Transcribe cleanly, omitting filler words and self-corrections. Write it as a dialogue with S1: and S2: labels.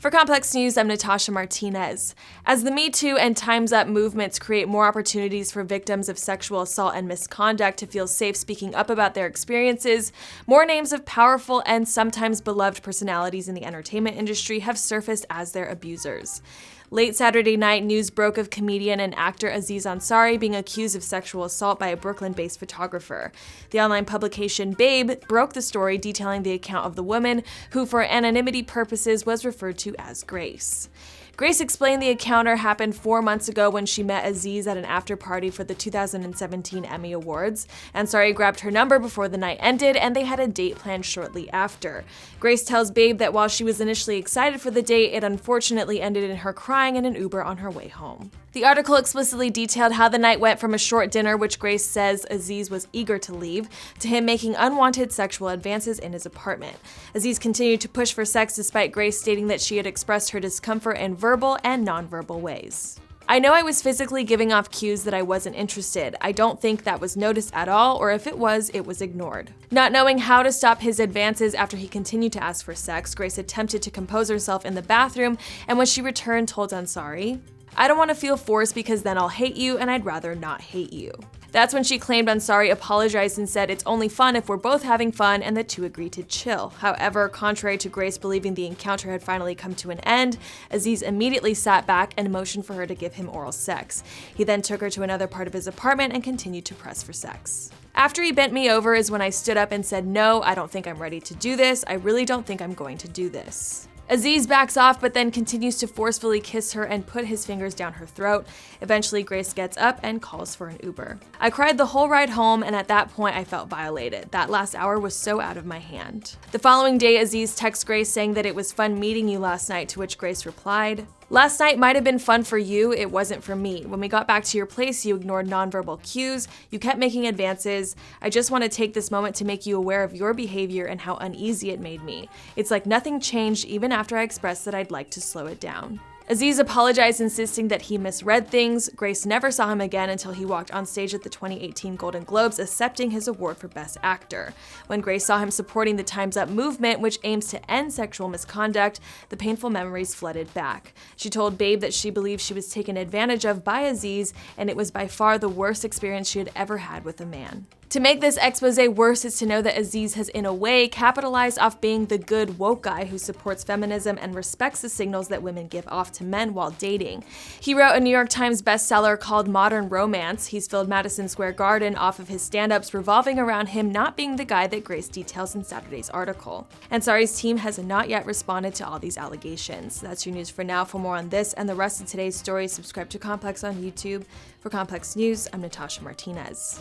S1: For Complex News, I'm Natasha Martinez. As the Me Too and Time's Up movements create more opportunities for victims of sexual assault and misconduct to feel safe speaking up about their experiences, more names of powerful and sometimes beloved personalities in the entertainment industry have surfaced as their abusers. Late Saturday night, news broke of comedian and actor Aziz Ansari being accused of sexual assault by a Brooklyn-based photographer. The online publication Babe broke the story detailing the account of the woman, who for anonymity purposes was referred to as Grace. Grace explained the encounter happened 4 months ago when she met Aziz at an after-party for the 2017 Emmy Awards. Ansari grabbed her number before the night ended, and they had a date planned shortly after. Grace tells Babe that while she was initially excited for the date, it unfortunately ended in her crying in an Uber on her way home. The article explicitly detailed how the night went from a short dinner, which Grace says Aziz was eager to leave, to him making unwanted sexual advances in his apartment. Aziz continued to push for sex despite Grace stating that she had expressed her discomfort in verbal and nonverbal ways. I know I was physically giving off cues that I wasn't interested. I don't think that was noticed at all, or if it was ignored. Not knowing how to stop his advances after he continued to ask for sex, Grace attempted to compose herself in the bathroom, and when she returned told Ansari, "I don't want to feel forced because then I'll hate you, and I'd rather not hate you." That's when she claimed Ansari apologized and said it's only fun if we're both having fun, and the two agreed to chill. However, contrary to Grace believing the encounter had finally come to an end, Aziz immediately sat back and motioned for her to give him oral sex. He then took her to another part of his apartment and continued to press for sex. After he bent me over is when I stood up and said, "No, I don't think I'm ready to do this. I really don't think I'm going to do this." Aziz backs off but then continues to forcefully kiss her and put his fingers down her throat. Eventually, Grace gets up and calls for an Uber. I cried the whole ride home, and at that point I felt violated. That last hour was so out of my hand. The following day, Aziz texts Grace saying that it was fun meeting you last night, to which Grace replied, "Last night might have been fun for you, it wasn't for me. When we got back to your place, you ignored nonverbal cues, you kept making advances. I just want to take this moment to make you aware of your behavior and how uneasy it made me. It's like nothing changed even after I expressed that I'd like to slow it down." Aziz apologized, insisting that he misread things. Grace never saw him again until he walked on stage at the 2018 Golden Globes, accepting his award for Best Actor. When Grace saw him supporting the Time's Up movement, which aims to end sexual misconduct, the painful memories flooded back. She told Babe that she believed she was taken advantage of by Aziz, and it was by far the worst experience she had ever had with a man. To make this expose worse is to know that Aziz has in a way capitalized off being the good woke guy who supports feminism and respects the signals that women give off to men while dating. He wrote a New York Times bestseller called Modern Romance. He's filled Madison Square Garden off of his stand-ups revolving around him not being the guy that Grace details in Saturday's article. Ansari's team has not yet responded to all these allegations. That's your news for now. For more on this and the rest of today's story, subscribe to Complex on YouTube. For Complex News, I'm Natasha Martinez.